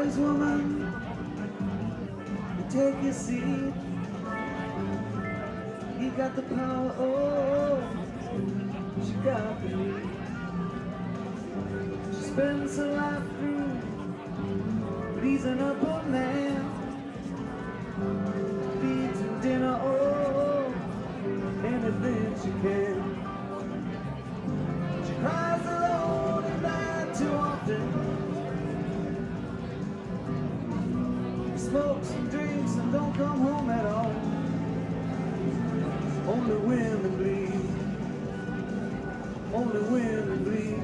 Please, woman, take your seat. You got the power, oh, she got the lead. She spends her life through pleasing up a man, feeds him dinner, oh, anything she can. She cries alone at night too often. Smokes and drinks and don't come home at all. Only women bleed. Only women bleed.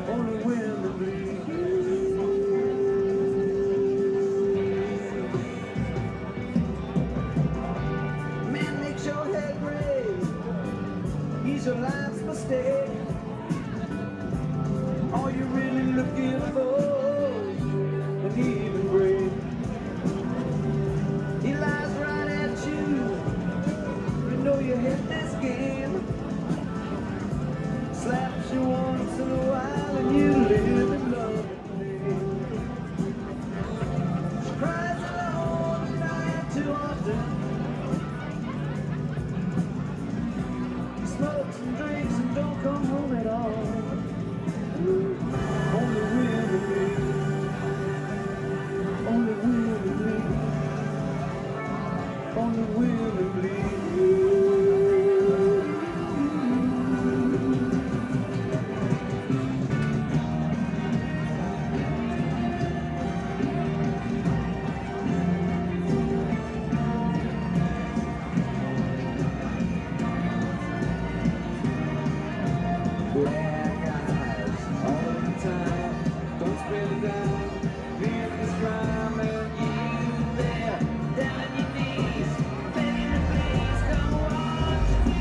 Only women bleed. Man makes your head gray. He's your life's mistake. All you're really looking for is an even break. He lies right at you. You know you hate this game. Slaps you once in a while and you live in love and play. She cries alone at night too often. He smokes and drinks and don't come home at all. Only women bleed. Only women bleed. Only women bleed. Black eyes all the time. Don't spell it down. Feel this crime and you there, down on your knees, begging to please come watch me.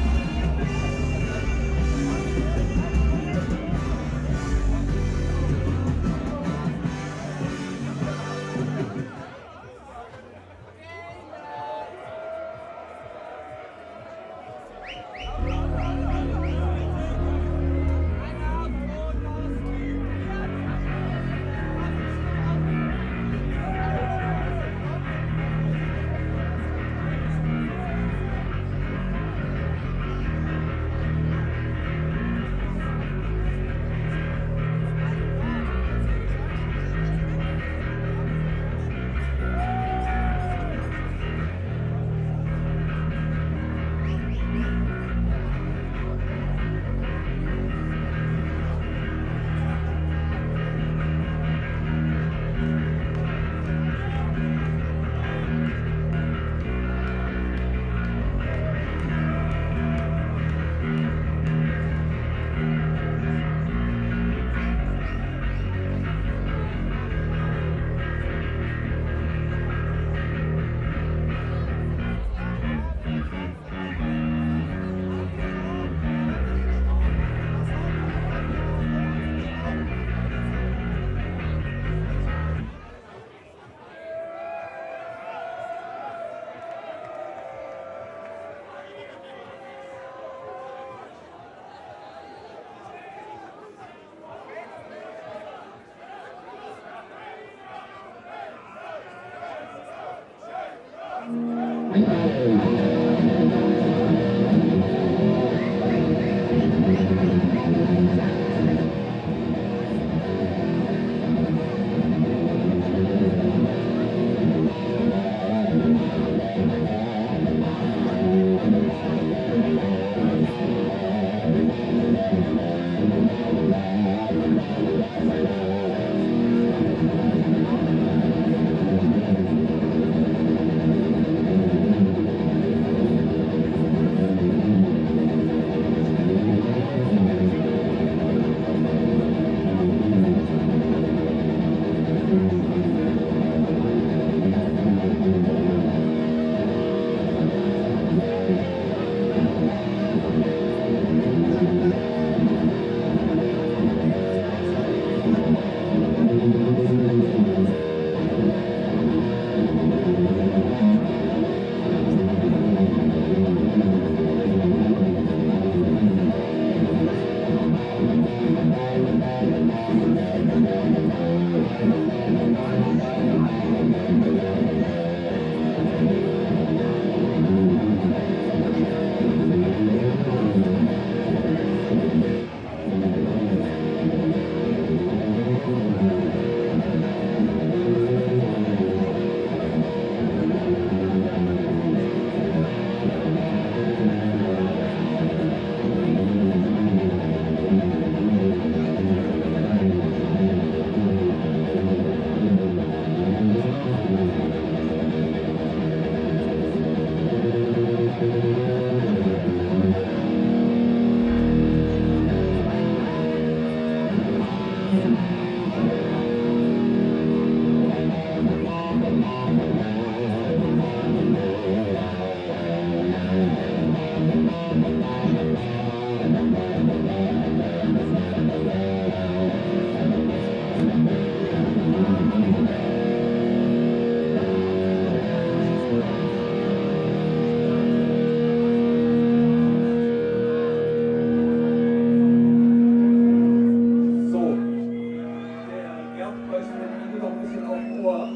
Ohr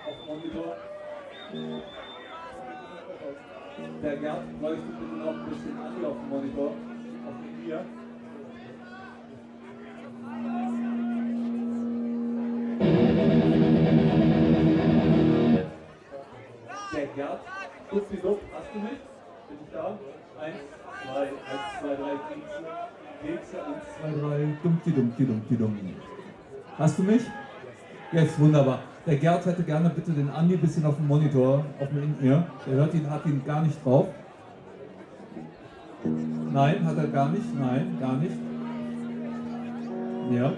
auf Monitor. Der Gerd leuchtet bitte noch ein bisschen an hier auf dem Monitor, auf dem hier. Der Gerd, kurz die Luft, hast du mich? Bin ich da? 1, 2, 3, Kekse, 1, 2, 3, dumm. Hast du mich? Jetzt, wunderbar. Der Gerd hätte gerne bitte den Andi ein bisschen auf dem Monitor, auf dem In-Ear. Der hat ihn gar nicht drauf. Nein, hat er gar nicht. Nein, gar nicht. Ja.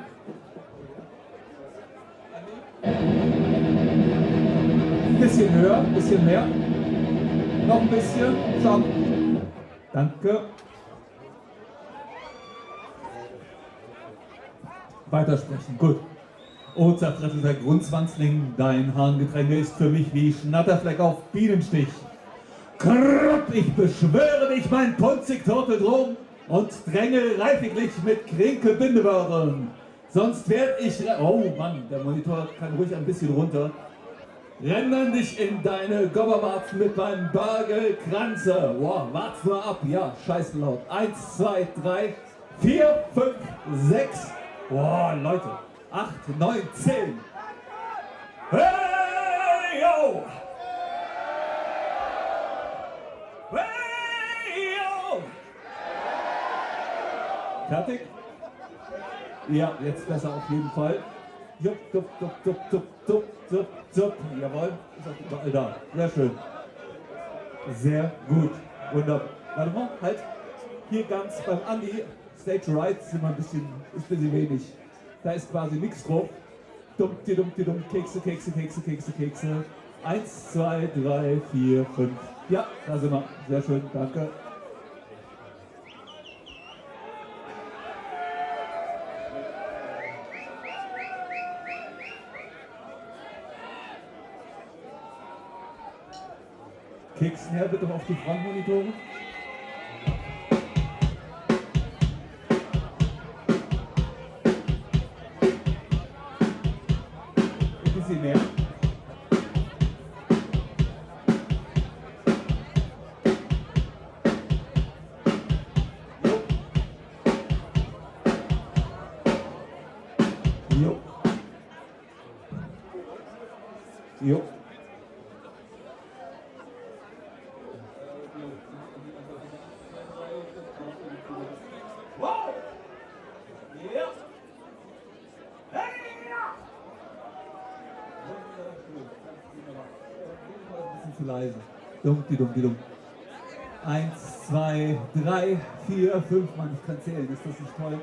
Ein bisschen höher, ein bisschen mehr. Noch ein bisschen. Stopp. Danke. Weitersprechen. Gut. O zerfretteter Grundzwanzling, dein Harngetränke ist für mich wie Schnatterfleck auf Bienenstich. Krupp, ich beschwöre dich, mein punzig Turteldrum, und dränge reifiglich mit Krinke-Bindewörtern. Sonst werd ich... Oh Mann, der Monitor kann ruhig ein bisschen runter. Rendern dich in deine Gobberwarzen mit meinem Bargelkranze. Wow, wart's nur ab. Ja, scheiße laut. 1, 2, 3, 4, 5, 6. Boah, Leute. 8, 9, 10. Hey, yo! Hey, yo! Fertig? Ja, jetzt besser auf jeden Fall. Jupp, jupp, jupp, jupp, jupp, jupp, jupp, jupp. Jawohl, ist auch überall da. Sehr schön. Sehr gut. Wunderbar. Warte mal, halt. Hier ganz beim Andi, Stage Right, sind wir ein bisschen wenig. Da ist quasi nichts drauf. Dumm, Kekse. 1, 2, 3, 4, 5. Ja, da sind wir. Sehr schön, danke. Keksen her bitte auf die Frontmonitore. Ein bisschen mehr. Jo. Jo. Wow! Ja! Hey! Ein bisschen zu leise. Dumm. 1, 2, 3, 4, 5. Mann, ich kann zählen. Ist das nicht toll?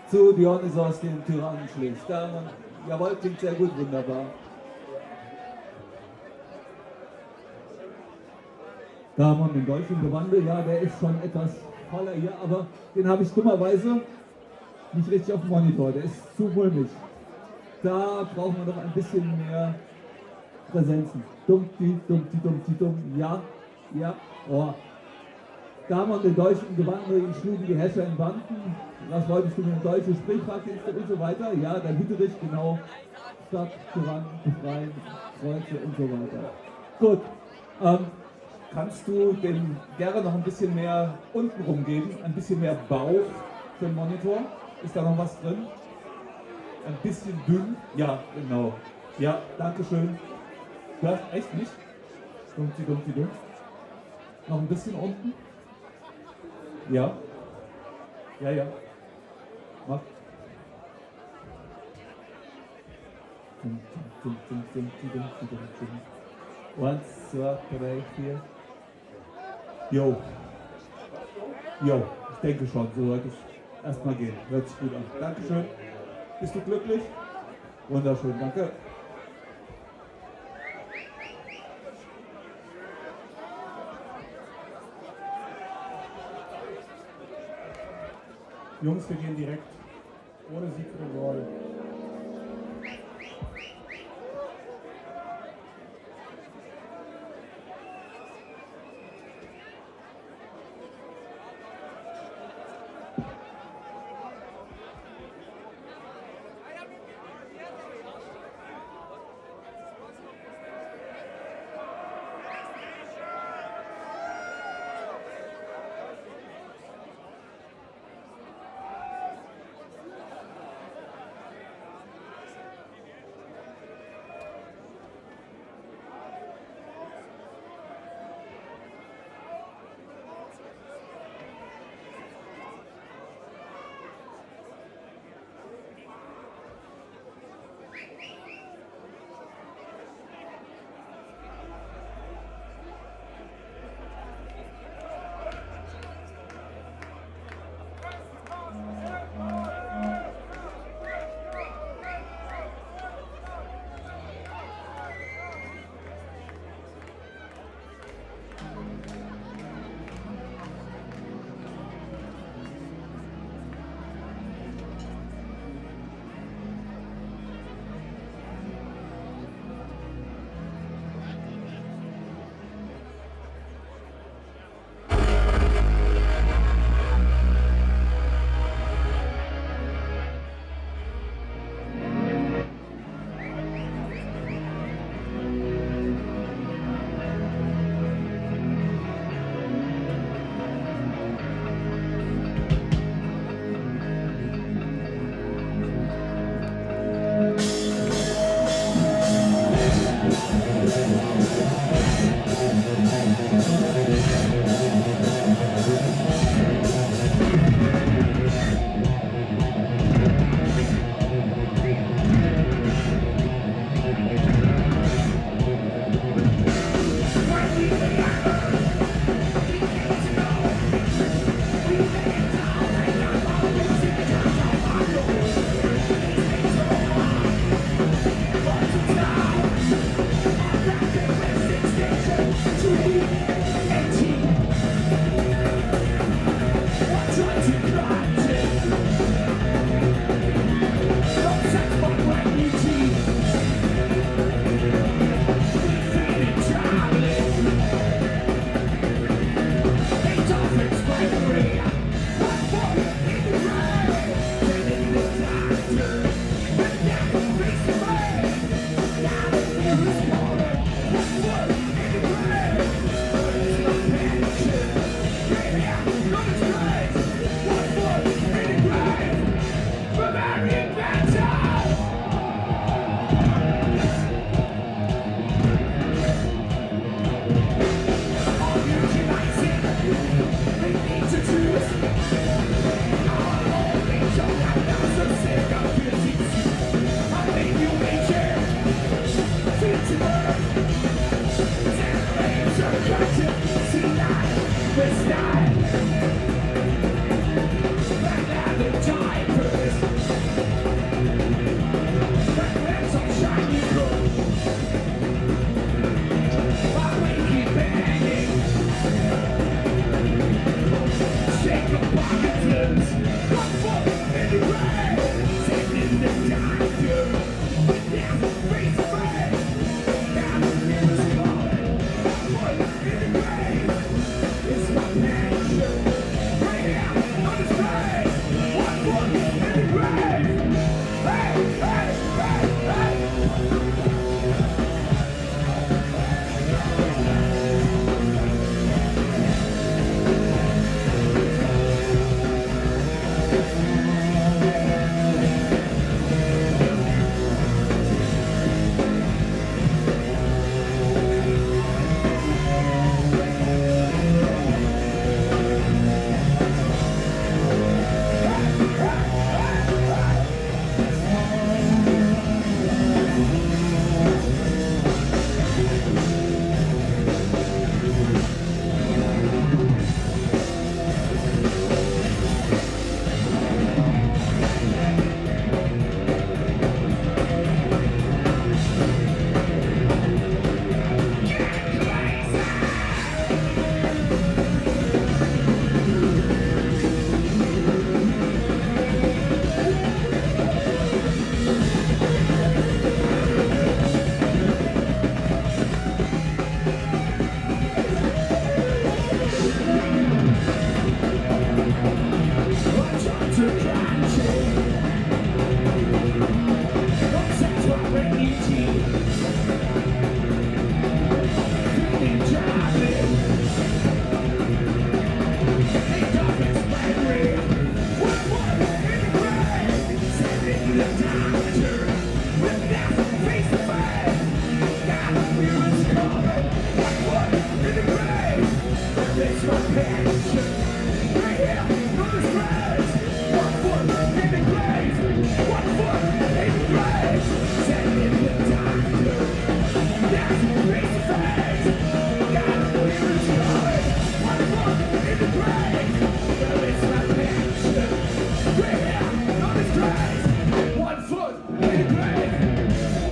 Zu Dionysos, den Tyrannen schlägt. Da, Mann. Jawohl, klingt sehr gut. Wunderbar. Da haben wir den deutschen Gewandel. Ja, der ist schon etwas voller hier, aber den habe ich dummerweise nicht richtig auf dem Monitor. Der ist zu mulmig. Da brauchen wir noch ein bisschen mehr Präsenzen. Dumm. Ja. Oh. Da haben wir den deutschen Gewandel, ihn schlugen die Häscher in Banden. Was wolltest du mit dem deutschen Sprichwörter und so weiter? Ja, der Hüterich, genau. Stadt, Tyrannen, befreien, Kreuze und so weiter. Gut. Kannst du dem gerne noch ein bisschen mehr unten rumgeben, ein bisschen mehr Bauch für den Monitor? Ist da noch was drin? Ein bisschen dünn? Ja, genau. Ja, danke schön. Du hast echt nicht? Dumm. Noch ein bisschen unten? Ja. Ja. Mach. Dumm. 1, 2, 3, 4. Jo, ich denke schon, so sollte es erstmal gehen. Hört sich gut an. Dankeschön. Bist du glücklich? Wunderschön, danke. Jungs, wir gehen direkt ohne Siegfried Roll.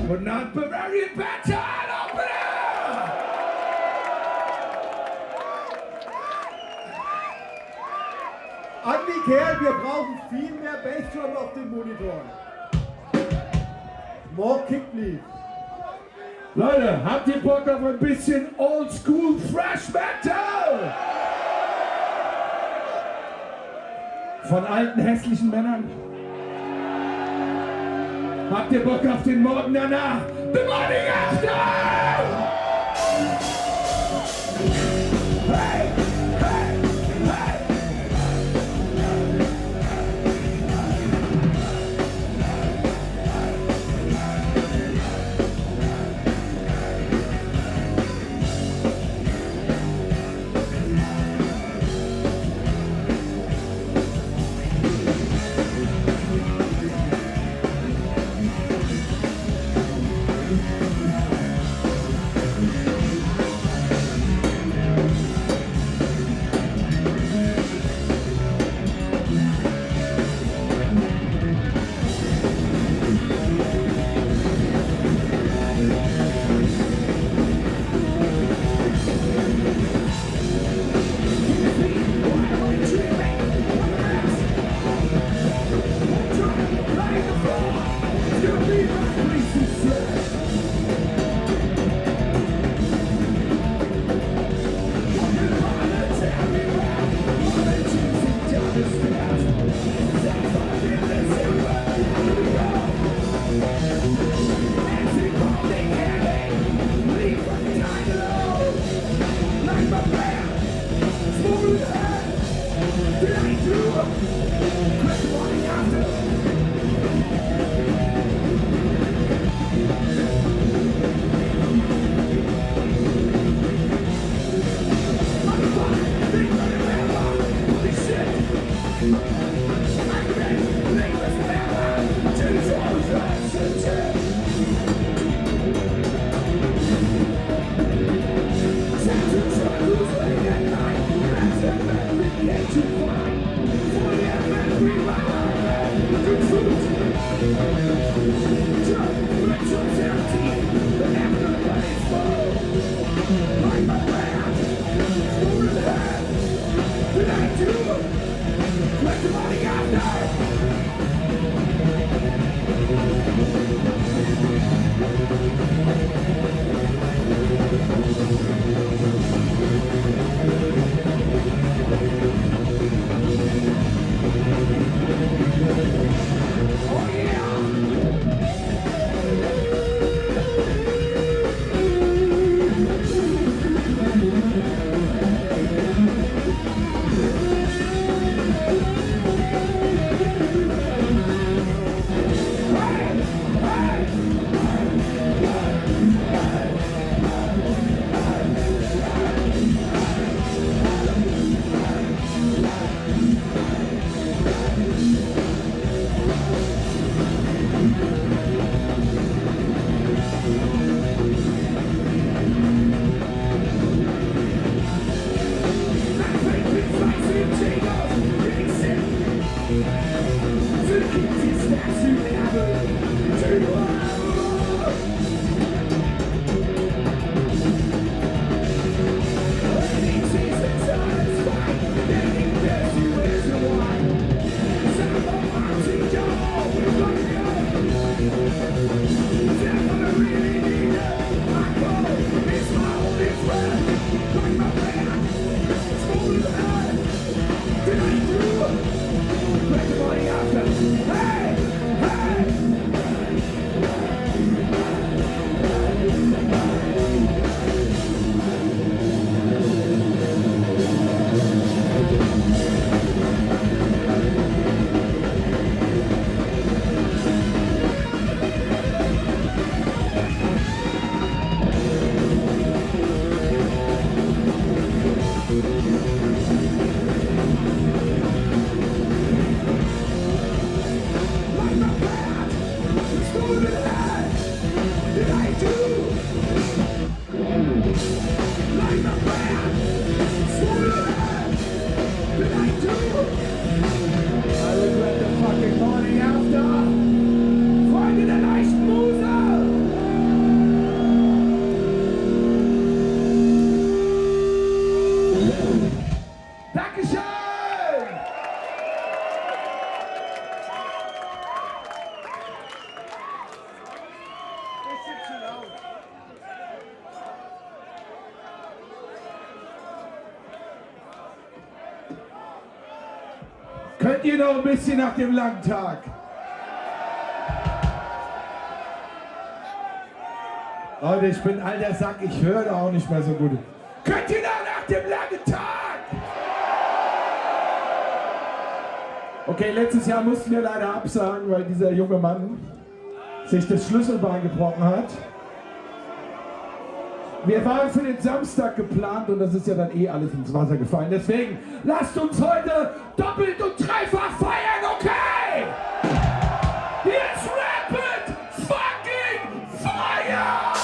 But not Bavarian Baton Opener! Andi Kerl, wir brauchen viel mehr Bassdrum auf den Monitoren. More kick, please. Leute, habt ihr Bock auf ein bisschen Old School Thrash Metal? Von alten hässlichen Männern? Habt ihr Bock auf den Morgen danach? The Morning After! Hey, hey, hey! Let the money out now! Könnt ihr noch ein bisschen nach dem langen Tag? Leute, ich bin alter Sack, ich höre auch nicht mehr so gut. Könnt ihr noch nach dem langen Tag? Okay, letztes Jahr mussten wir leider absagen, weil dieser junge Mann sich das Schlüsselbein gebrochen hat. Wir waren für den Samstag geplant und das ist ja dann eh alles ins Wasser gefallen. Deswegen lasst uns heute doppelt und dreifach feiern, okay? Hier ist Rapid fucking Fire!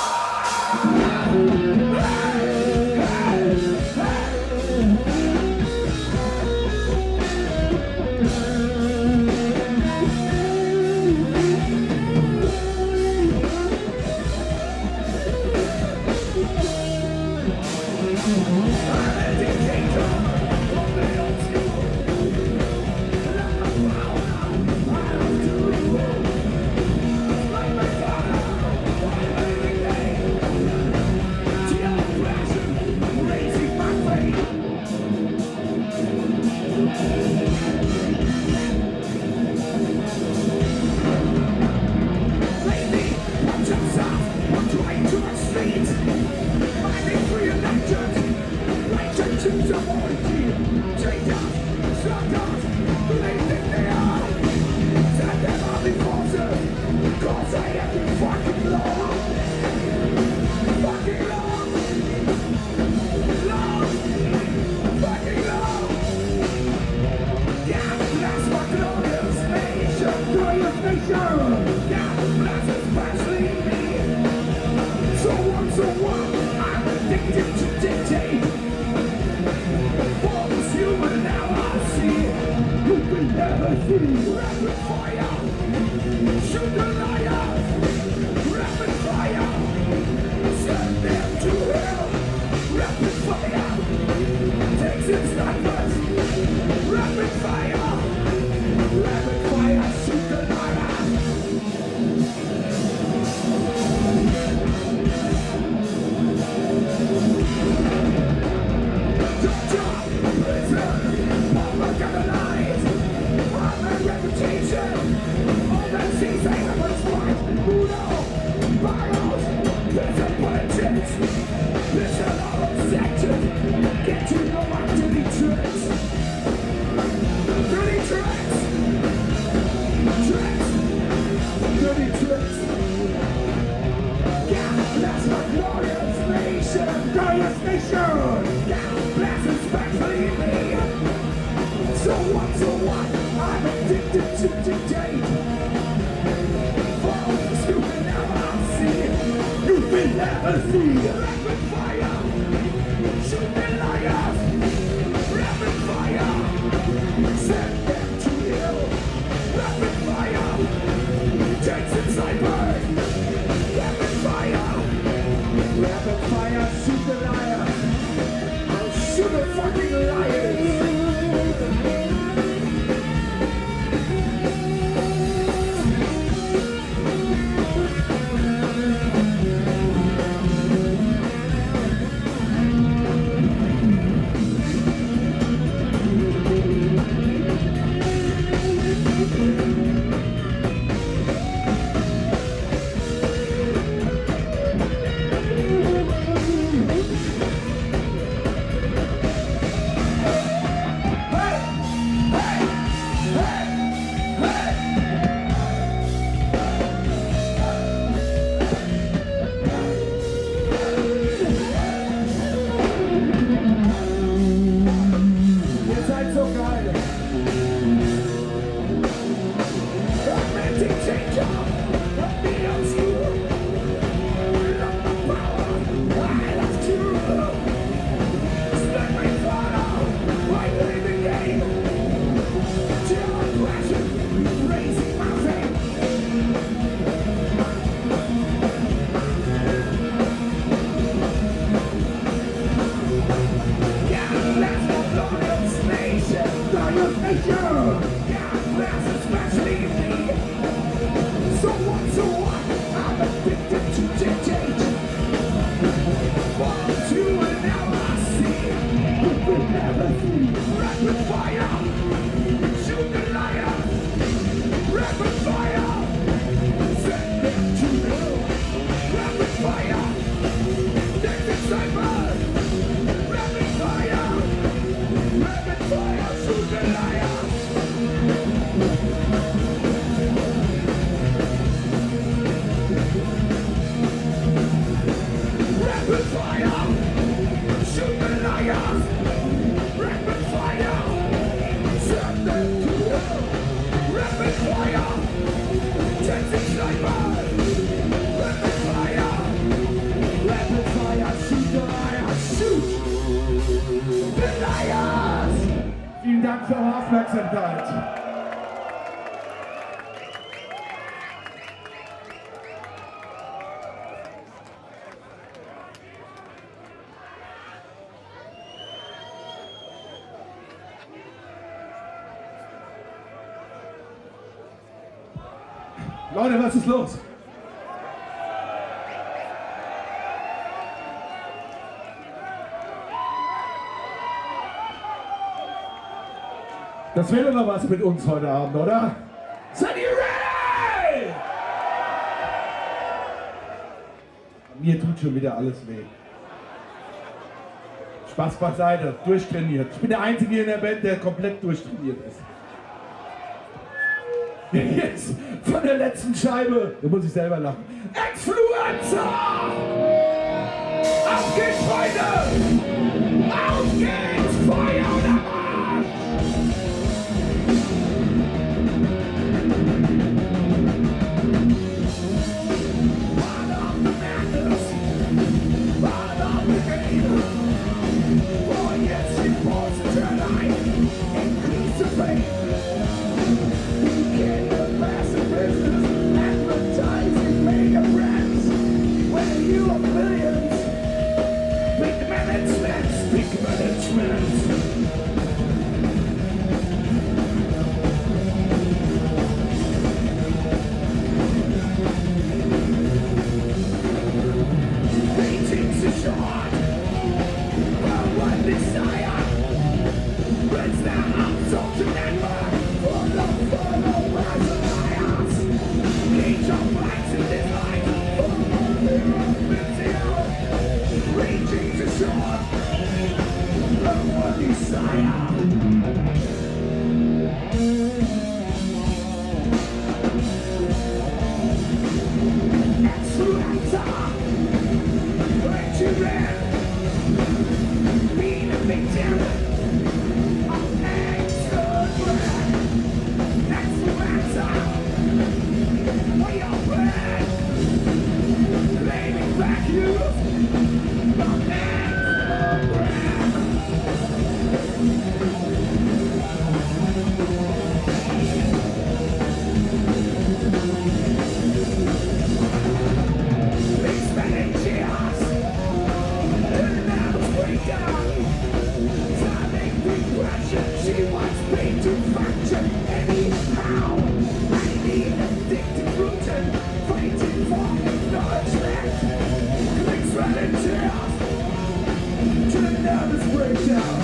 So what? I'm addicted to temptation. Fall to an hour, see. You will never see. Rapid fire. Shoot the liar. Rapid fire. Send them to hell. Rapid fire. Next excitement. Rapid fire. Rapid fire. Shoot the liar. Rapid fire! Shoot the liars! Rapid fire! Send them to hell! Rapid fire! Texas sniper! Rapid fire! Rapid fire! Shoot the liars! Shoot the liars! Vielen Dank für eure Aufmerksamkeit. Leute, was ist los? Das will immer was mit uns heute Abend, oder? Seid ihr ready? Mir tut schon wieder alles weh. Spaß beiseite, durchtrainiert. Ich bin der Einzige in der Band, der komplett durchtrainiert ist. Jetzt von der letzten Scheibe, da muss ich selber lachen. Influencer! Auf geht's, Freunde! Auf geht's, Feuer oder Marsch! Part of the madness, part of the game. Oh yes, it was tonight, increase the pain. Advertising mega brands. When you are millions, big management, big management. Paintings are short, but one desire. Reds down on social network, follow, rise of liars. Cage of lights in this light, raging to shore, love one desire. Excellent, let you in, be the victim of Instagram. Excellent. We are bad. Blaming back you on Instagram. Expanding chaos. And now it's way down. Timing depression. She wants me to function anyhow. I need addicted routine. Fighting for acknowledgement. Clicks right in chaos. To the nervous breakdown.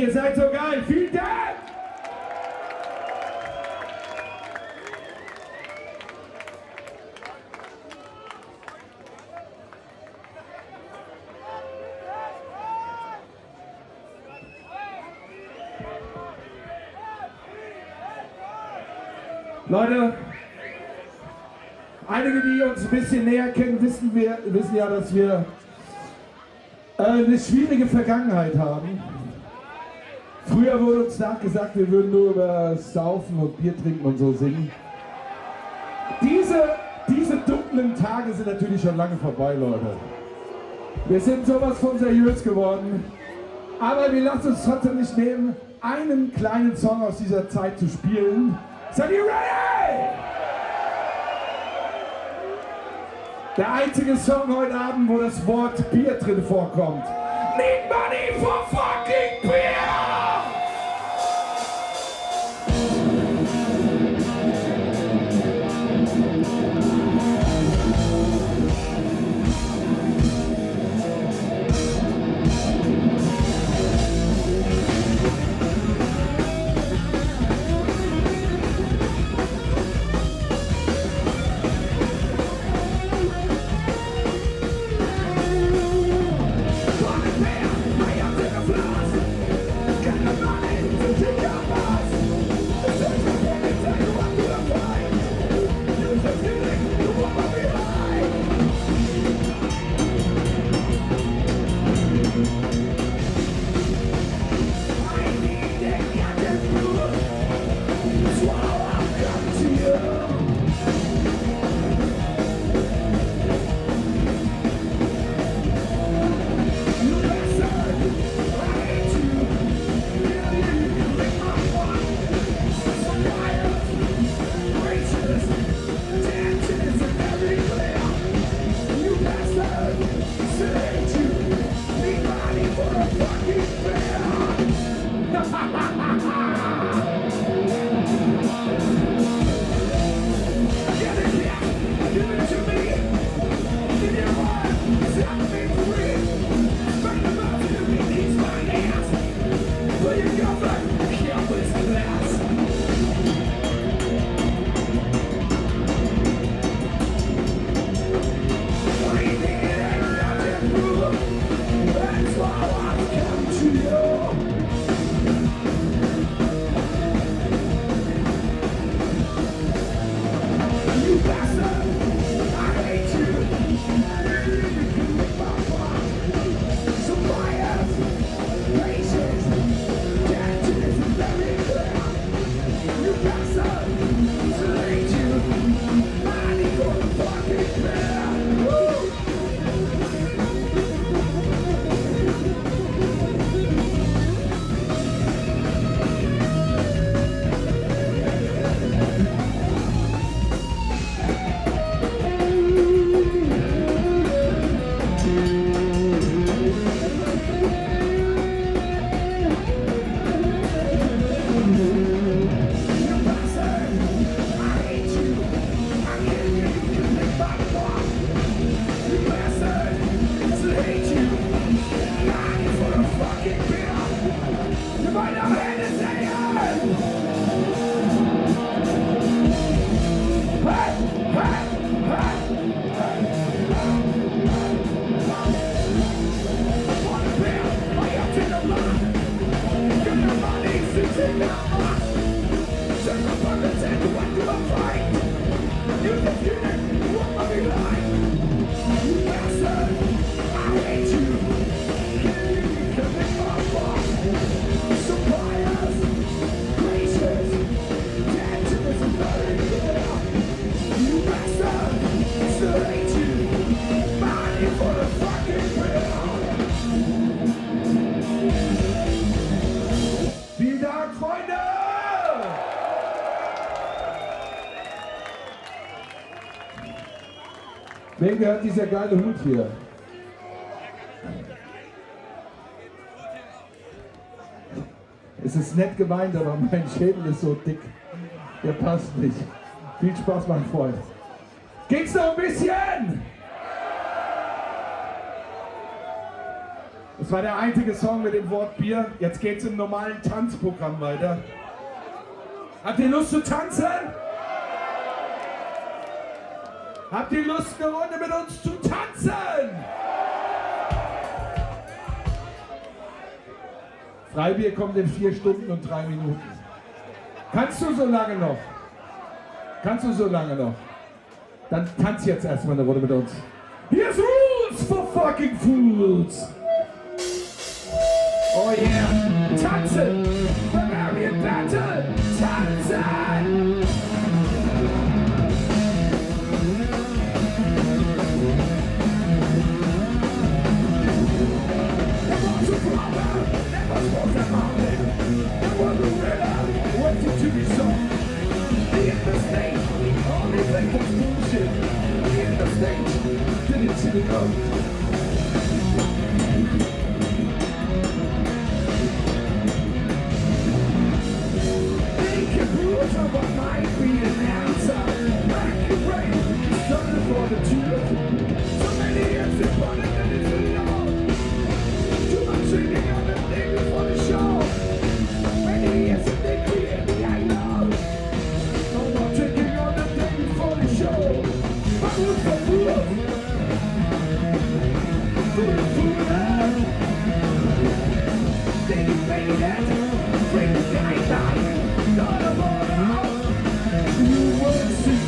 ihr seid so geil. Vielen Dank! Leute, einige, die uns ein bisschen näher kennen, wissen ja, dass wir eine schwierige Vergangenheit haben. Früher wurde uns nachgesagt, wir würden nur über Saufen und Bier trinken und so singen. Diese dunklen Tage sind natürlich schon lange vorbei, Leute. Wir sind sowas von seriös geworden. Aber wir lassen uns trotzdem nicht nehmen, einen kleinen Song aus dieser Zeit zu spielen. Seid ihr ready? Der einzige Song heute Abend, wo das Wort Bier drin vorkommt. Need money for fucking beer! Wem gehört dieser geile Hut hier? Es ist nett gemeint, aber mein Schädel ist so dick. Der passt nicht. Viel Spaß, mein Freund. Geht's noch ein bisschen? Das war der einzige Song mit dem Wort Bier. Jetzt geht's im normalen Tanzprogramm weiter. Habt ihr Lust zu tanzen? Habt ihr Lust, eine Runde mit uns zu tanzen? Freibier kommt in 4 Stunden und 3 Minuten. Kannst du so lange noch? Kannst du so lange noch? Dann tanz jetzt erstmal eine Runde mit uns. Here's Rules for fucking fools! Oh yeah! Tanzen! Bavarian Battle! Tanzen! There was a problem! There was a mountain! There was a river! Waiting to be solved! The interstate! Only thing was bullshit! The interstate! Didn't see the road! What might be an answer? Back your brain, started for the truth. So many years in front of it is too long. Too much thinking on the thing before the show. Many years in the creating, I know. No more thinking on the thing before the show. I look for food. Food. Then you made it. Bring the guy not a more. You will see.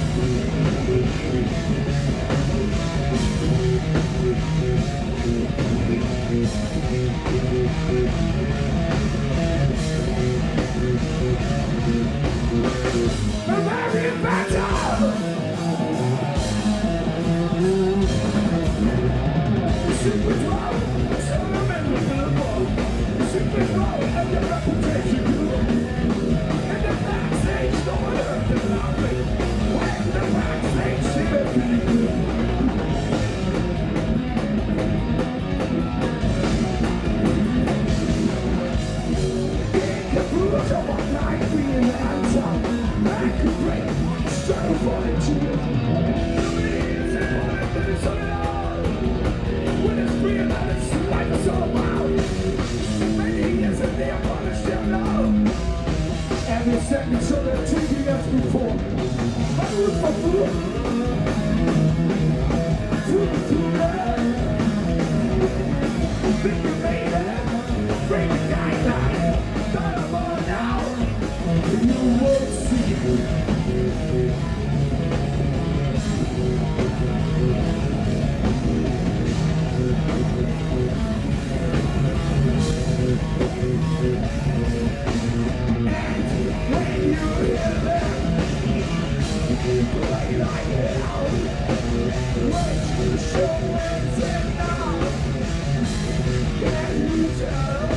Bavarian Battle! Super drop, some men with the ball. Super drop, and the reputation good. And the backstage, no one heard them laughing. When the backstage, she was really good. Get the bruise of one night being the answer. Back and break, struggle for the truth. Nobody is important to this at all. When it's real and it's life is all about. Many years and they are punished their love. Every second so they're taking us before. I look for food. Food, think you made it. Bring the guideline. Start them all now. You won't see. When you hear them, play like hell. Wait to show what's in now. Can you tell?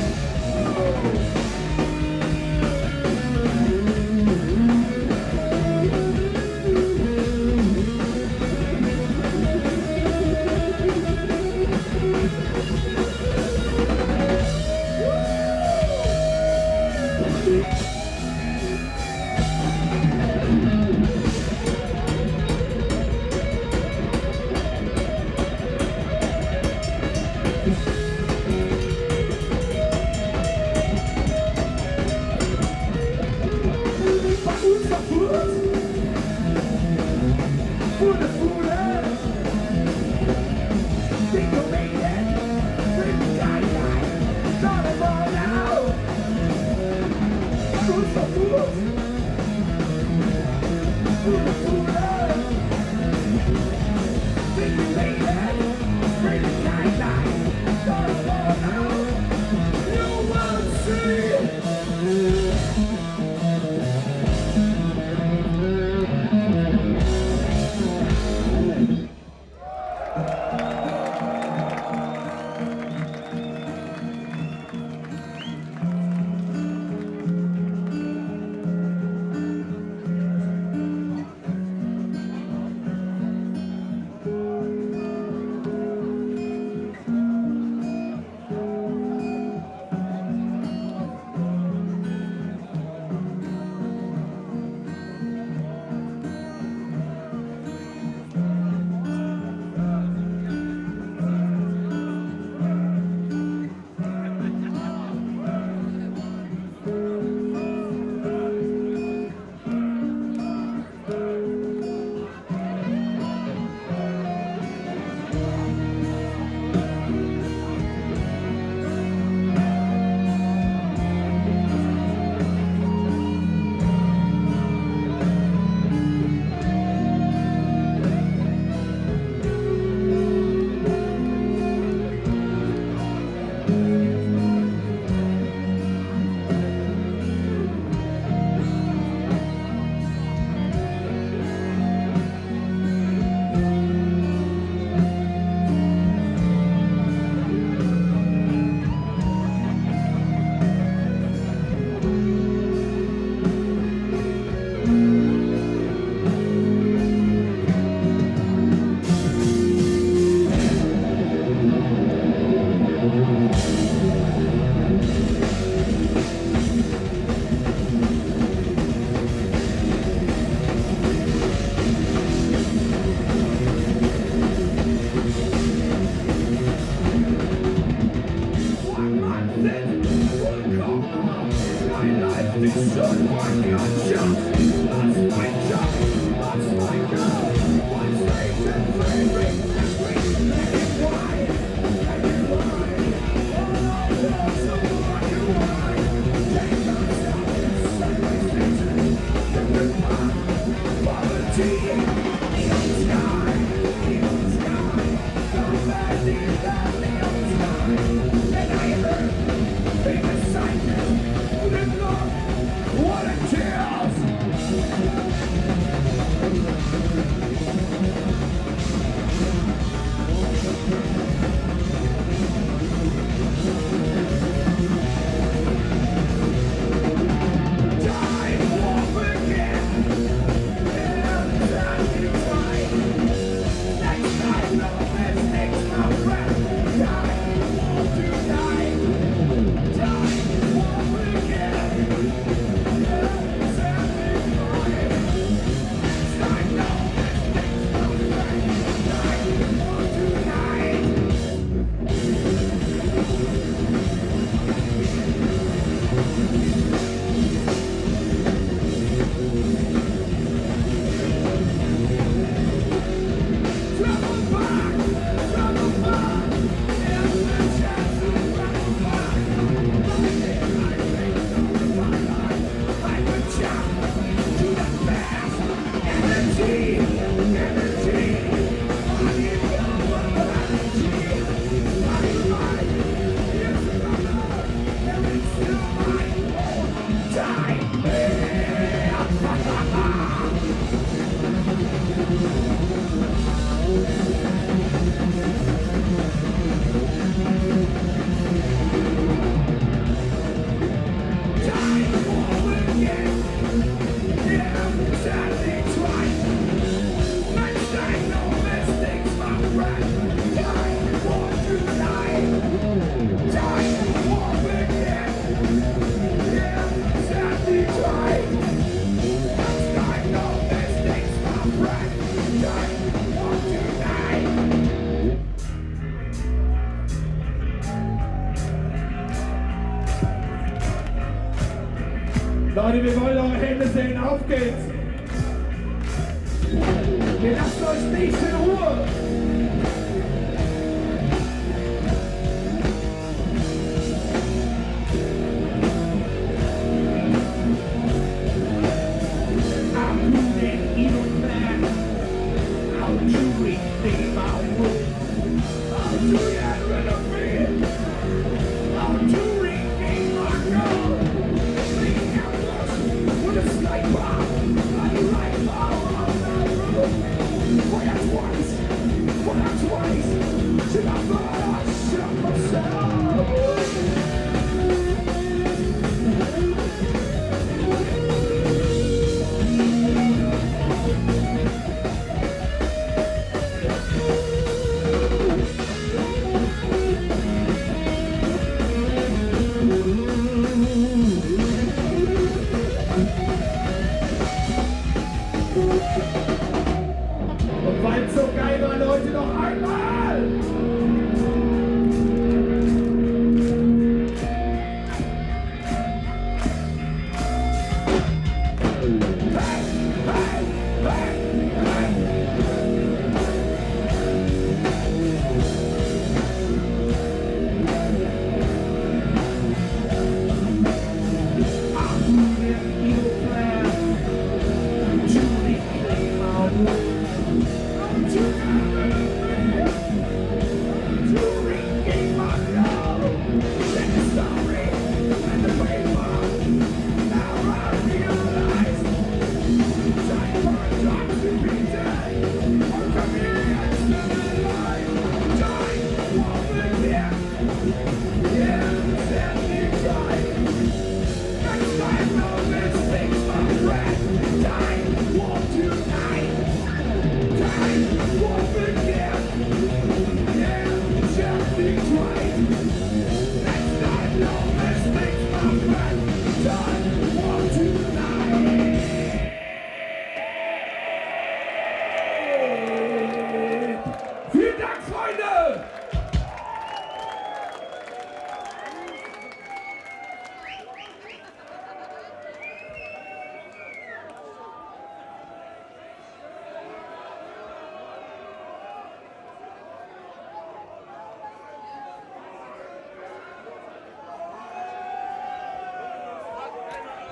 What a chance! Leute, wir wollen eure Hände sehen, auf geht's! Wir lassen euch nicht in Ruhe!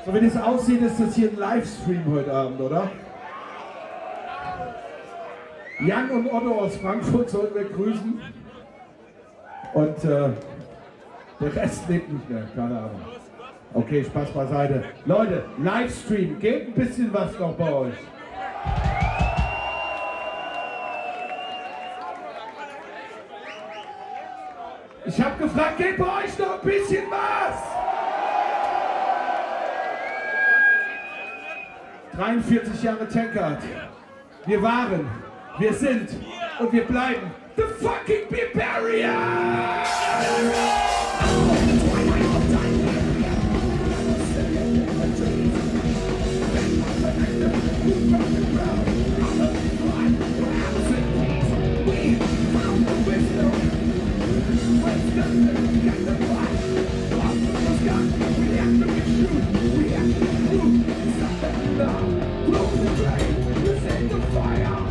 So wie das aussieht, ist das hier ein Livestream heute Abend, oder? Jan und Otto aus Frankfurt sollten wir grüßen. Und der Rest lebt nicht mehr, keine Ahnung. Okay, Spaß beiseite. Leute, Livestream, geht ein bisschen was noch bei euch. Ich habe gefragt, geht bei euch noch ein bisschen was? 43 Jahre Tankard. Wir waren, wir sind und wir bleiben the fucking Barbarians! Fire!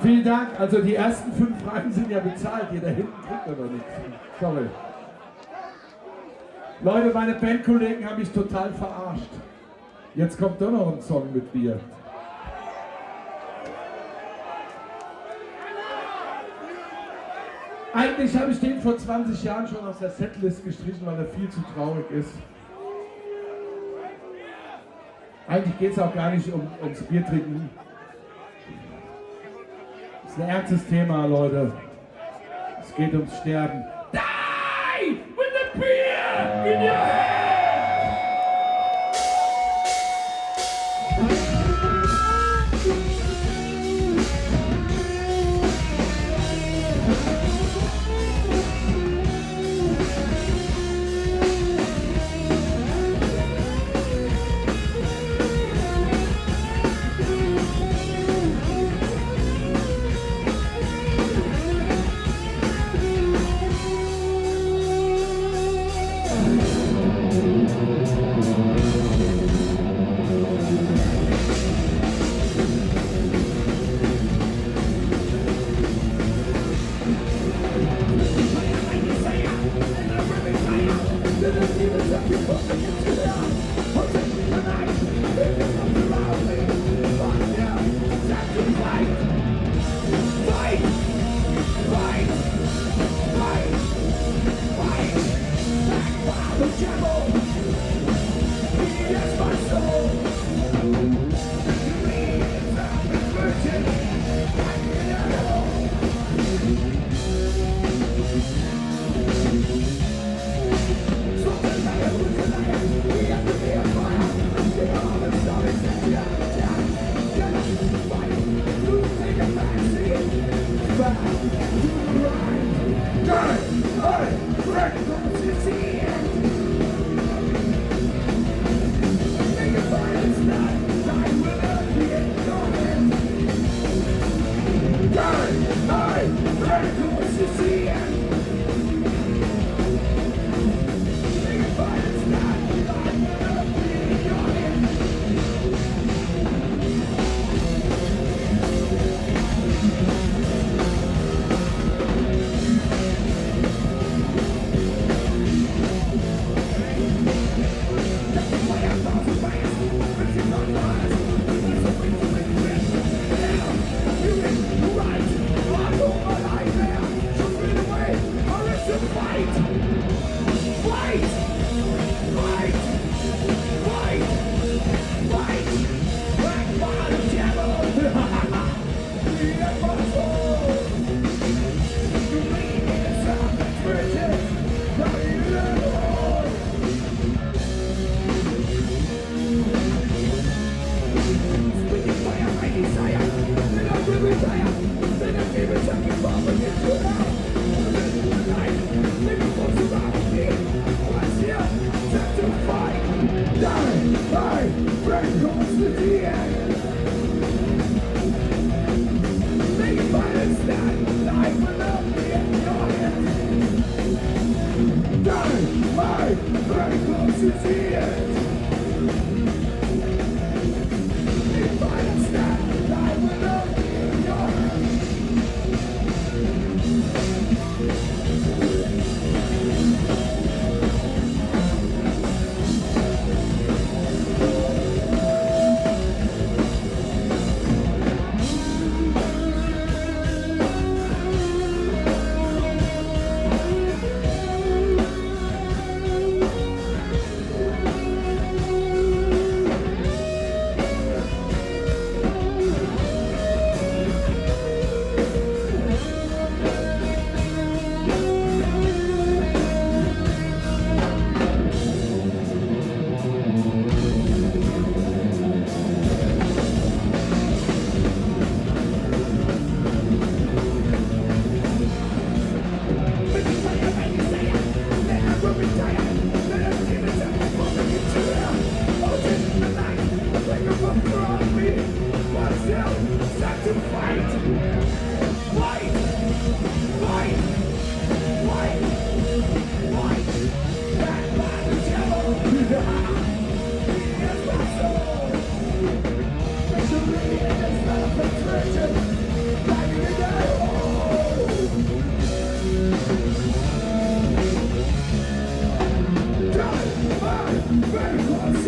Vielen Dank. Also die ersten 5 Reihen sind ja bezahlt. Ihr da hinten kriegt aber nichts. Sorry. Leute, meine Bandkollegen haben mich total verarscht. Jetzt kommt doch noch ein Song mit Bier. Eigentlich habe ich den vor 20 Jahren schon aus der Setlist gestrichen, weil er viel zu traurig ist. Eigentlich geht es auch gar nicht ums Bier trinken. Das ist ein ernstes Thema, Leute. Es geht ums Sterben. Die with the beer in your hand!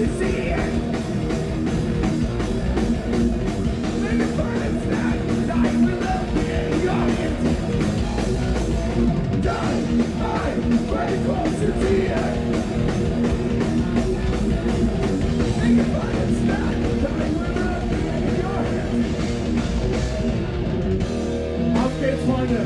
is the end. Make it fun and sad, die with love in your hands. Die, I'm very close to the end. Make it fun and sad, die with love in your hands. Auf geht's, Freunde!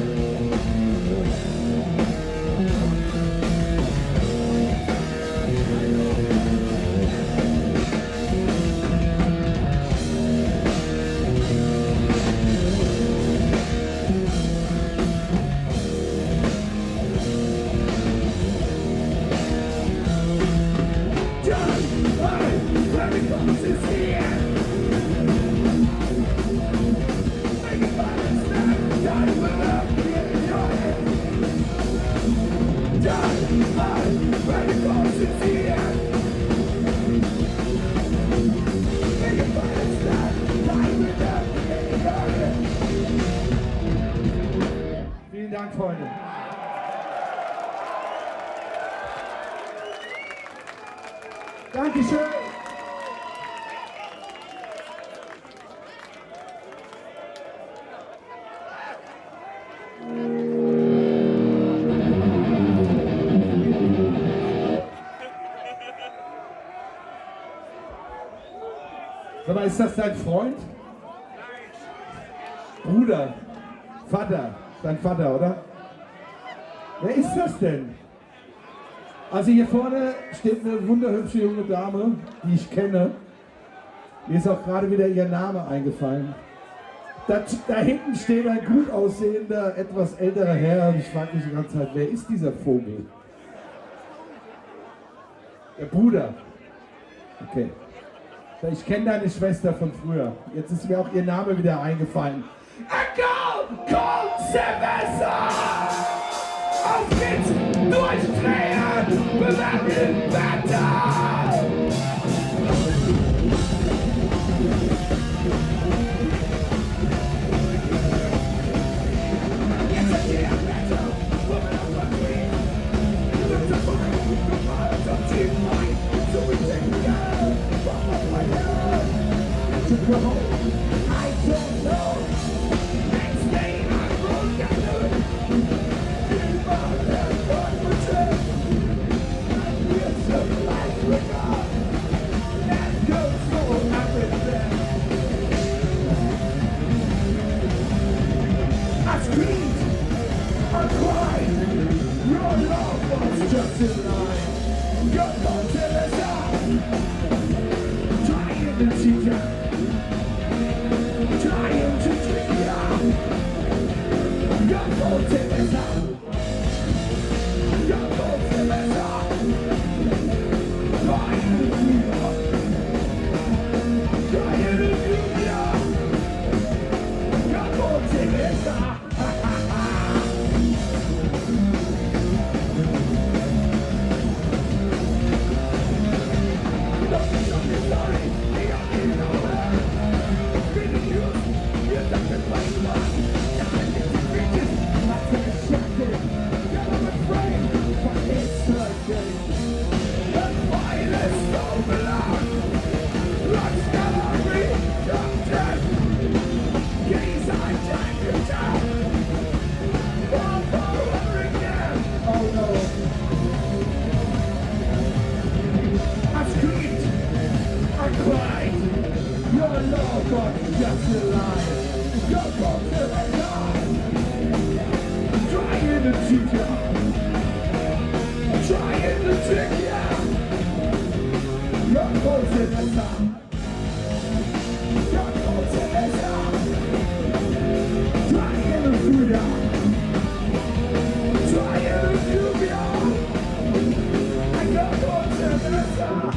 Vielen Dank, Freunde. Dankeschön. Sag mal, ist das dein Freund? Bruder? Vater? Dein Vater, oder? Wer ist das denn? Also hier vorne steht eine wunderhübsche junge Dame, die ich kenne. Mir ist auch gerade wieder ihr Name eingefallen. Da hinten steht ein gut aussehender, etwas älterer Herr und ich frage mich die ganze Zeit, wer ist dieser Vogel? Der Bruder. Okay. Ich kenne deine Schwester von früher. Jetzt ist mir auch ihr Name wieder eingefallen. Echo kommt Silvester! Auf geht's! Durchdrehen! Bewerten Wetter! Jetzt ist hier Wetter! Woman of my dream! Look to find! Come on, don't you mind! So we take the girl! From my head! To go home! I don't know! Next day I'm broken! Keep on that one for two! We're so like we're gone! That goes for everything! I screamed! I cried! Your love was just in line! Your love till it's out! Trying to cheat you! Trying to trick you! Your love till it's out! Your love till it's out! Trying to do you! Trying to do you! Your love till it's out!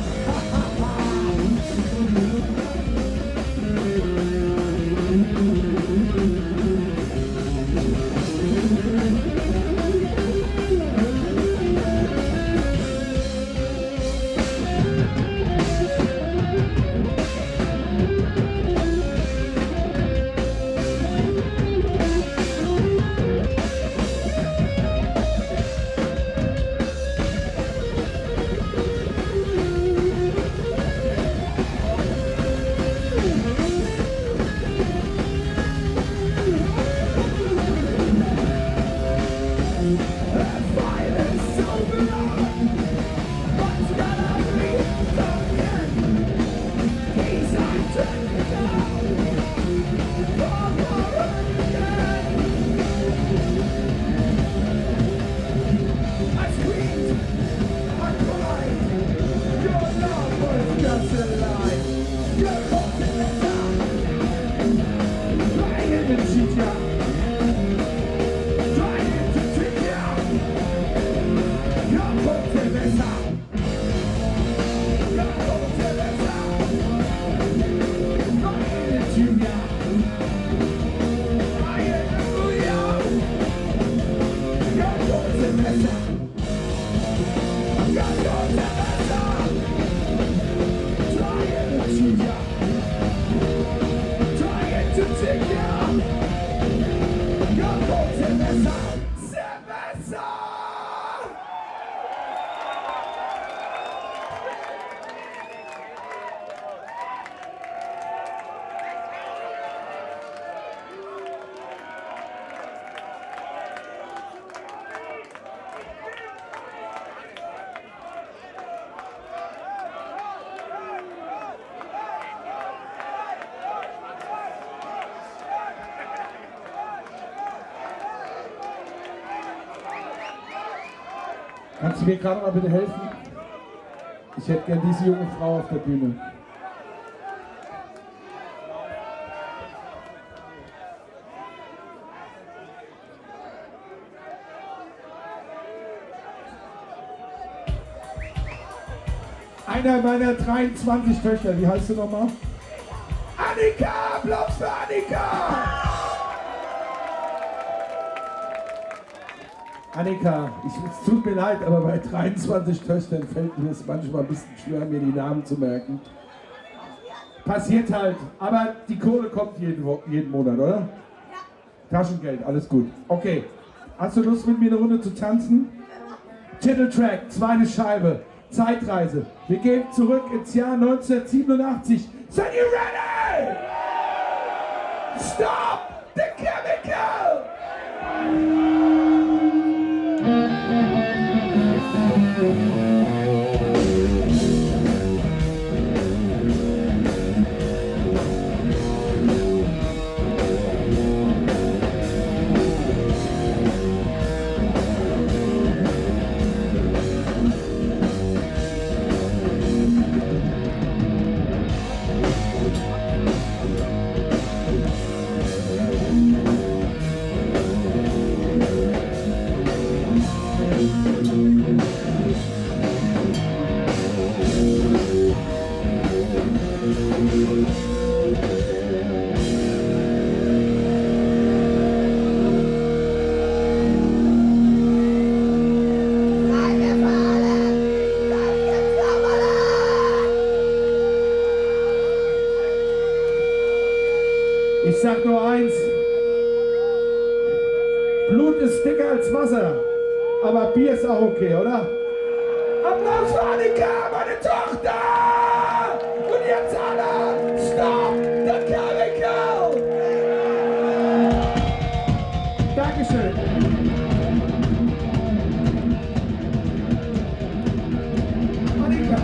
Kannst du mir gerade mal bitte helfen? Ich hätte gern diese junge Frau auf der Bühne. Einer meiner 23 Töchter, wie heißt du nochmal? Annika! Applaus für Annika! Annika, es tut mir leid, aber bei 23 Töchtern fällt mir es manchmal ein bisschen schwer, mir die Namen zu merken. Passiert halt, aber die Kohle kommt jeden Monat, oder? Ja. Taschengeld, alles gut. Okay, hast du Lust mit mir eine Runde zu tanzen? Titeltrack, zweite Scheibe, Zeitreise. Wir gehen zurück ins Jahr 1987. Seid ihr ready? Stop the chemical! Ich sag nur eins, Blut ist dicker als Wasser, aber Bier ist auch okay, oder? Applaus für Annika, meine Tochter! Und jetzt alle, stop the chemical! Dankeschön. Annika.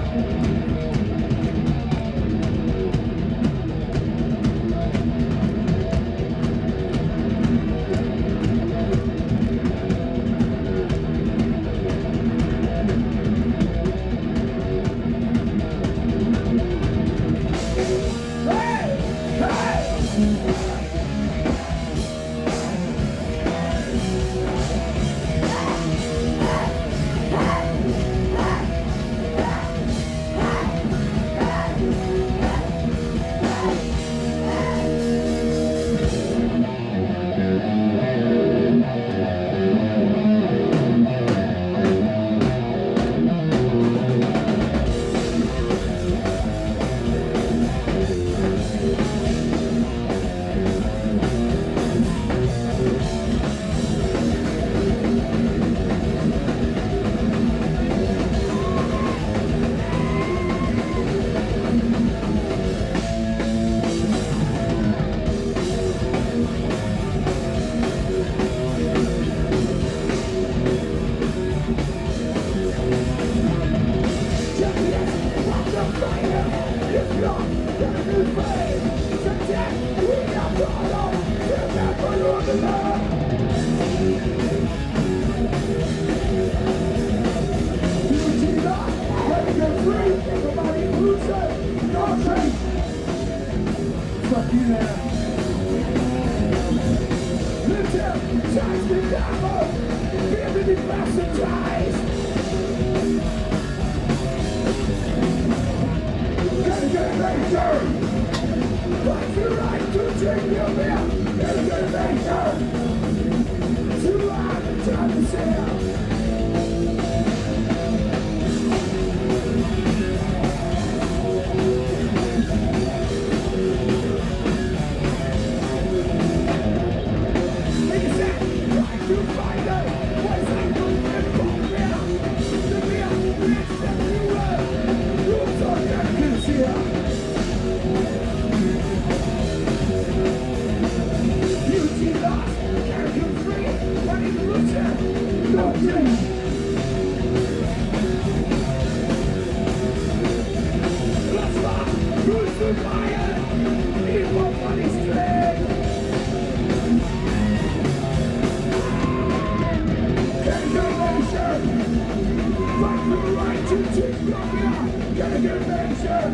Gotta get measured.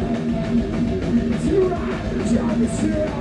To ride the time is here.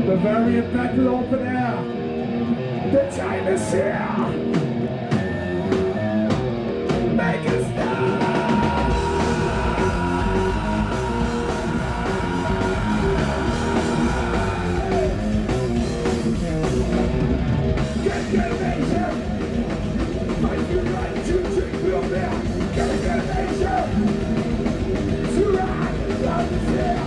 Bavarian Battle Open Air. The time is here. Make a start. Get nation. Fight your right to drink your beer. Get nation. To ride the time is here.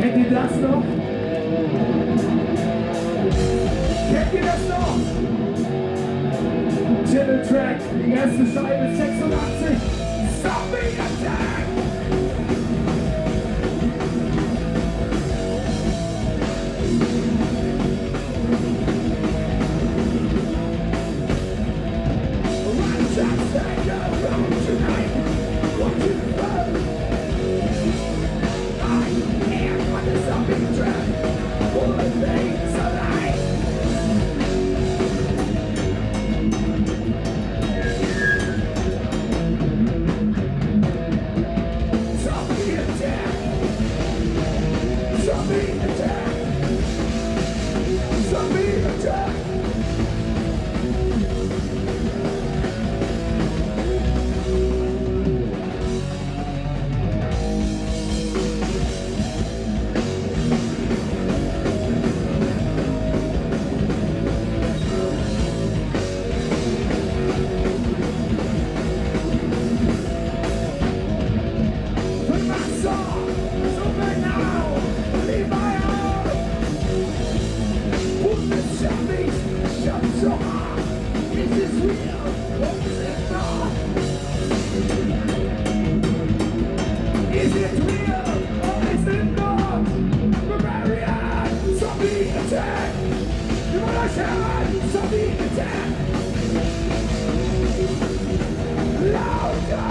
Kennt ihr das noch? Kennt ihr das noch? Titeltrack, die erste Scheibe 86. Zombie Attack! One shot, stand around tonight. Watching the burn. I am on the zombie track. All the things alive. Zombie attack. Zombie attack. Zombie attack. Put my song, so right now, leave my heart. Put the zombies, shut so hard. Is this real or is it not? Is it real or is it not? Bavarian, zombie attack. You wanna shout, zombie attack. Louder.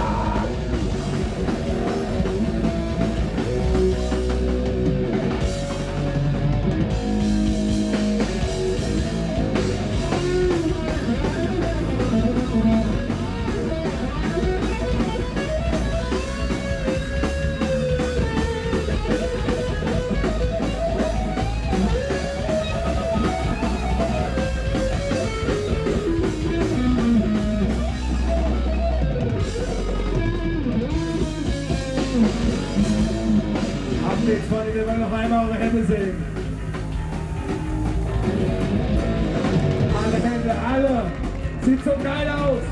Jetzt wollen wir noch einmal eure Hände sehen. Alle Hände, alle. Sieht so geil aus.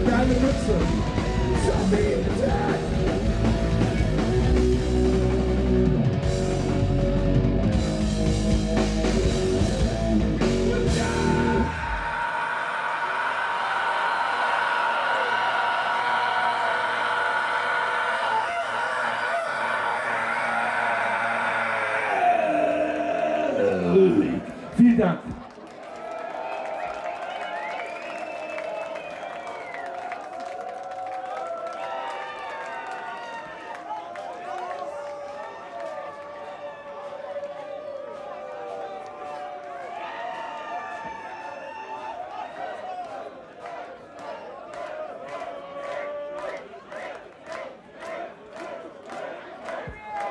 Geile Mütze. Zombie Attack. Vielen Dank.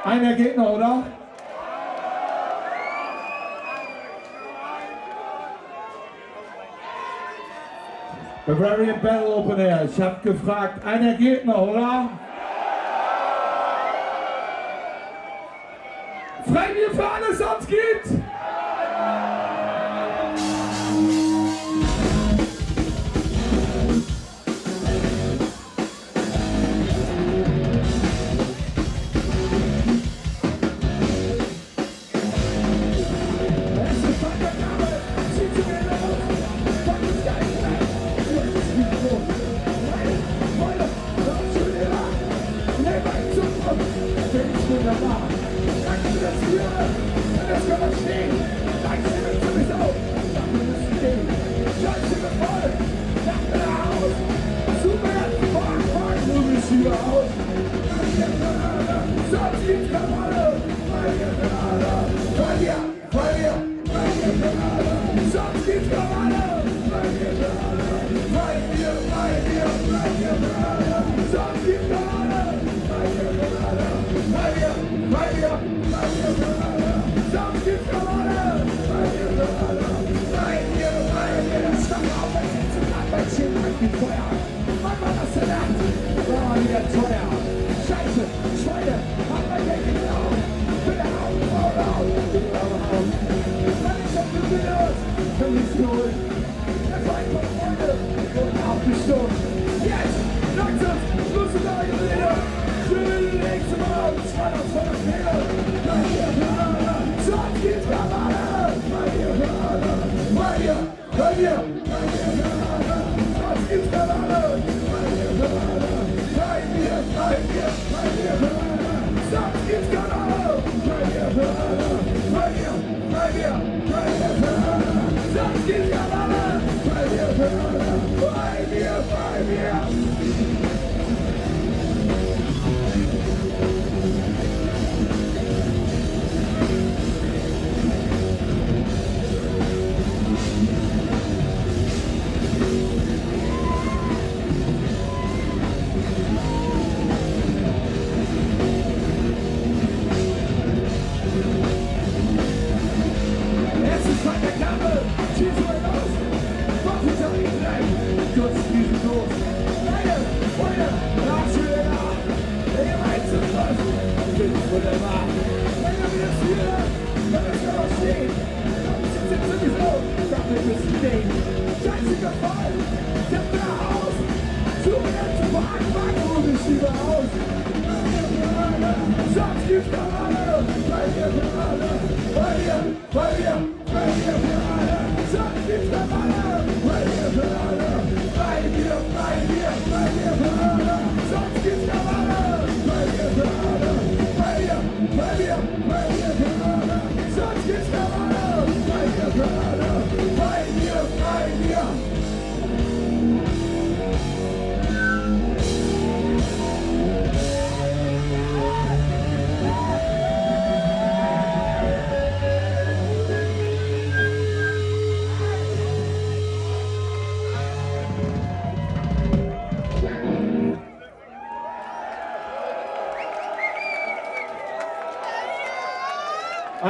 Einer geht noch, oder? Bavarian Battle Open Air. Ich habe gefragt, einer geht noch, oder? Freibier für alles, sonst gibt!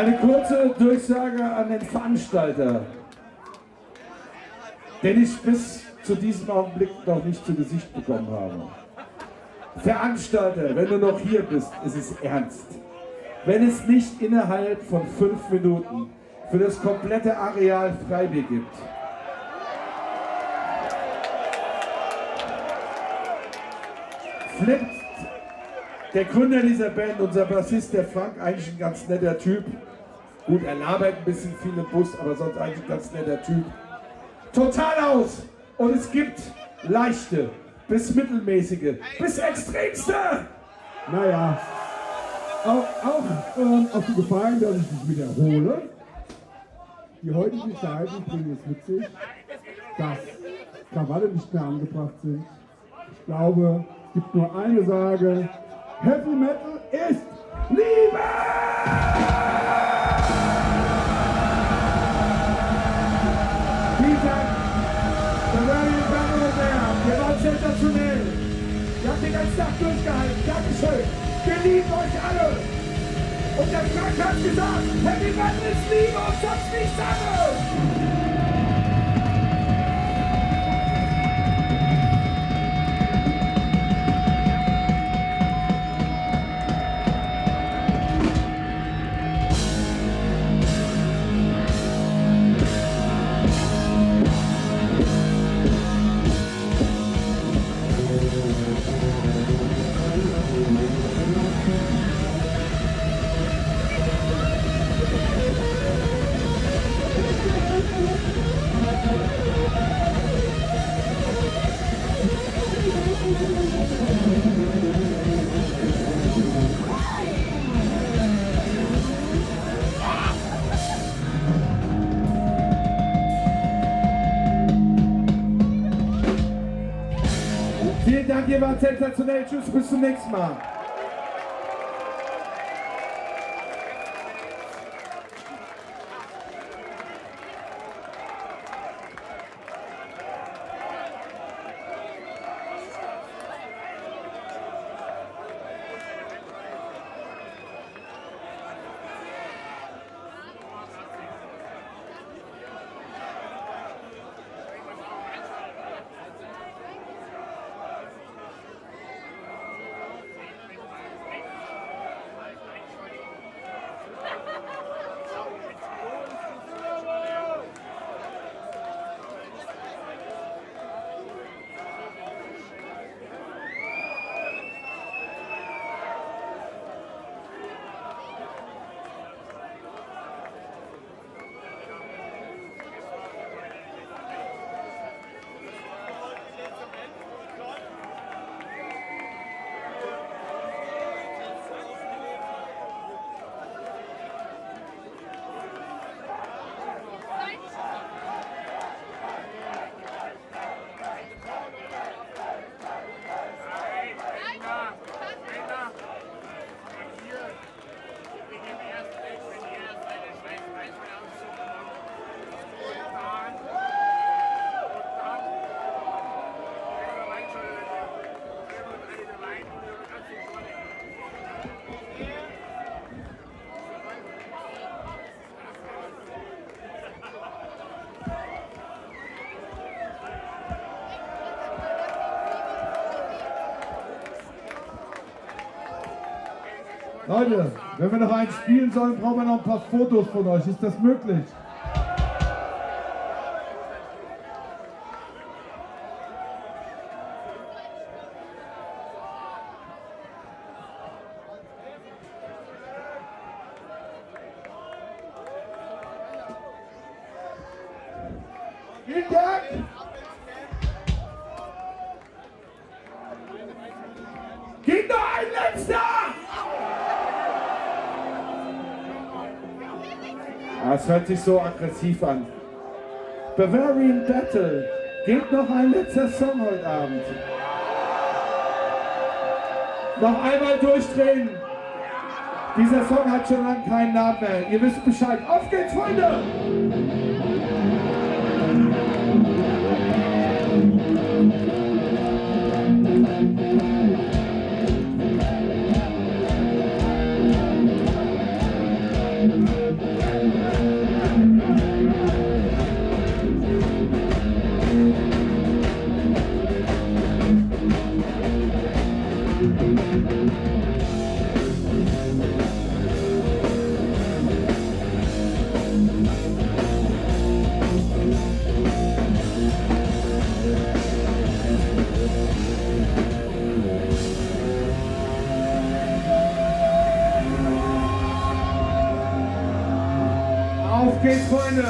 Eine kurze Durchsage an den Veranstalter, den ich bis zu diesem Augenblick noch nicht zu Gesicht bekommen habe. Veranstalter, wenn du noch hier bist, ist es ernst. Wenn es nicht innerhalb von 5 Minuten für das komplette Areal Freibier gibt, flippt der Gründer dieser Band, unser Bassist, der Frank, eigentlich ein ganz netter Typ. Gut, er labert ein bisschen viel im Bus, aber sonst eigentlich ein ganz netter Typ. Total aus! Und es gibt leichte bis mittelmäßige bis extremste. Naja, auch auf den Gefallen, dass ich mich wiederhole. Die heutigen Zeiten bringen es mit sich, dass Krawalle nicht mehr angebracht sind. Ich glaube, es gibt nur eine Sage: Heavy Metal ist Liebe! Vielen Dank. Bavarian Battle Band. Ihr wart sensationell. Ihr habt den ganzen Tag durchgehalten. Dankeschön. Wir lieben euch alle. Und der Frank hat gesagt, Heavy Metal ist Liebe und sonst nichts anderes. Vielen Dank, ihr wart sensationell. Tschüss, bis zum nächsten Mal. Leute, wenn wir noch eins spielen sollen, brauchen wir noch ein paar Fotos von euch. Ist das möglich? Vielen Dank! Geht noch ein letzter! Das hört sich so aggressiv an. Bavarian Battle. Geht noch ein letzter Song heute Abend. Noch einmal durchdrehen. Dieser Song hat schon lange keinen Namen mehr. Ihr wisst Bescheid. Auf geht's, Freunde! Auf geht's, Freunde!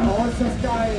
Oh, ist das geil!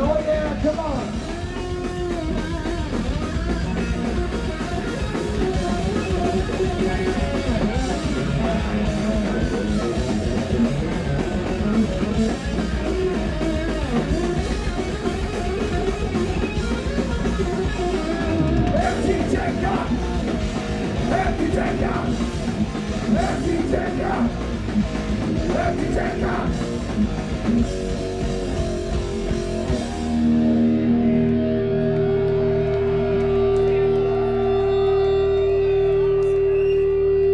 Oh yeah, come on!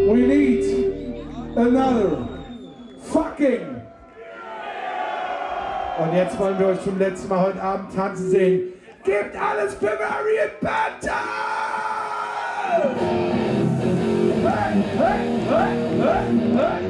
We need another fucking. Und jetzt wollen wir euch zum letzten Mal heute Abend tanzen sehen. Gebt alles für Marion Panther! Hey, hey, hey, hey, hey!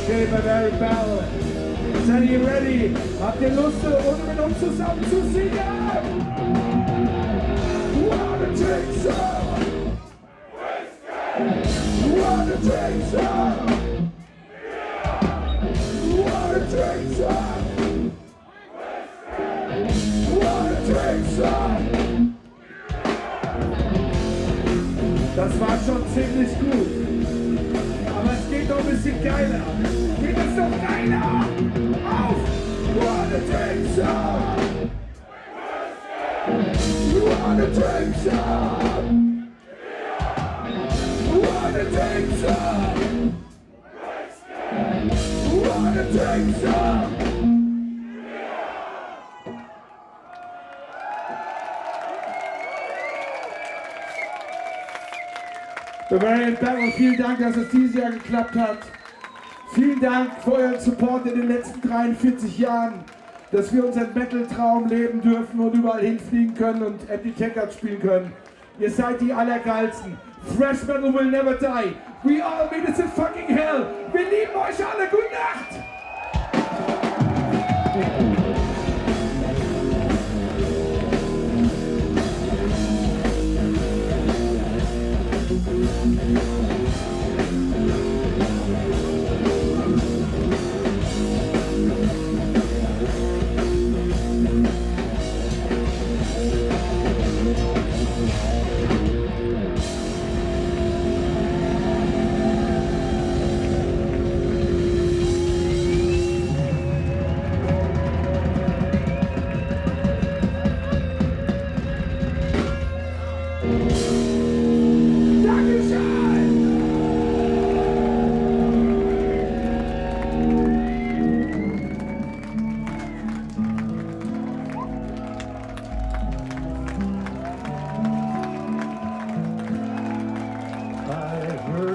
Okay, bei Barry Bell. Seid ihr ready? Habt ihr Lust, ohne mit uns zusammen zu singen? Wanna drink some whiskey? Wanna drink some? Wanna drink some whiskey? Wanna drink some? Das war schon ziemlich gut. Aber es geht noch ein bisschen geiler. Geht es noch geiler? Auf! Wanna drink some? Wanna drink some? Wanna drink some? Wanna drink some? The Marion Barrel, vielen Dank, dass es dieses Jahr geklappt hat. Vielen Dank für euren Support in den letzten 43 Jahren, dass wir unseren Metal-Traum leben dürfen und überall hinfliegen können und Empty Tankard spielen können. Ihr seid die Allergeilsten. Fresh Metal will never die. We all meet us in fucking hell. Wir lieben euch alle. Gute Nacht.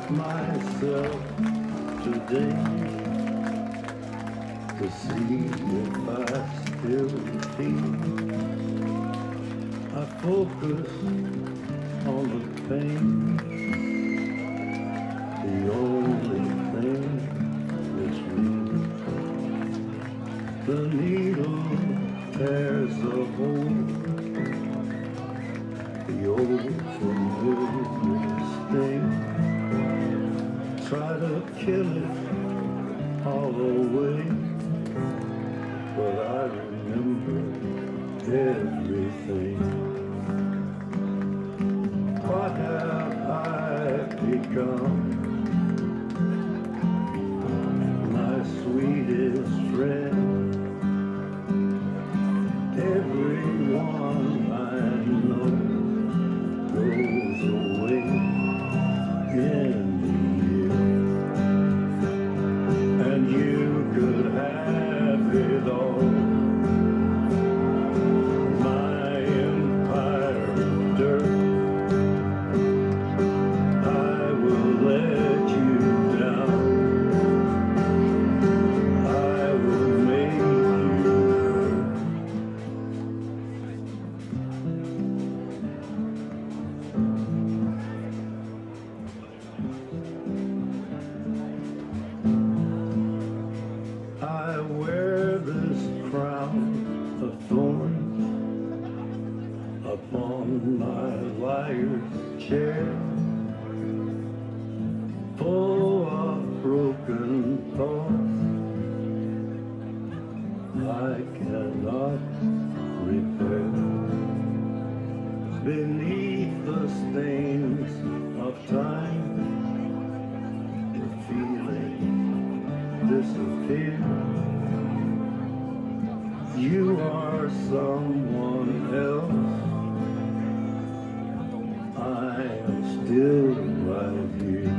myself today to see if I still feel. I focus on the pain, the only thing that's real. The needle tears the hole, the old familiar sting. Try to kill it all away, but I remember everything. What have I become? My sweetest friend. Everyone I know goes away in the end, and you could have it all. My empire of dirt, I will let you down. I will make you hurt. I wear this crown of thorns upon my liar's chair, full of broken thoughts I cannot repair. Beneath the stains of time, the feeling disappears. You are someone else. I am still right here.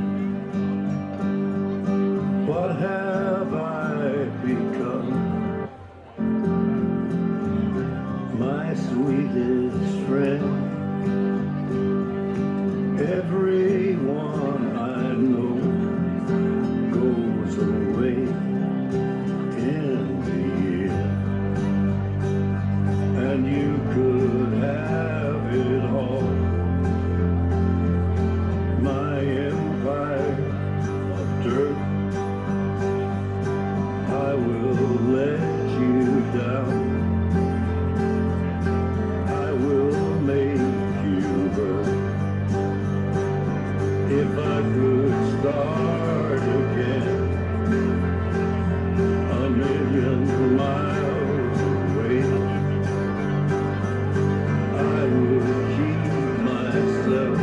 What have I become? My sweetest friend. Everyone I know goes away in the end, and you could have it all. My empire of dirt, I will let you down. I will make you hurt. If I could start again, a million miles away, I would keep myself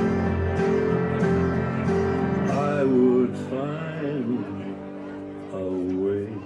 find a way.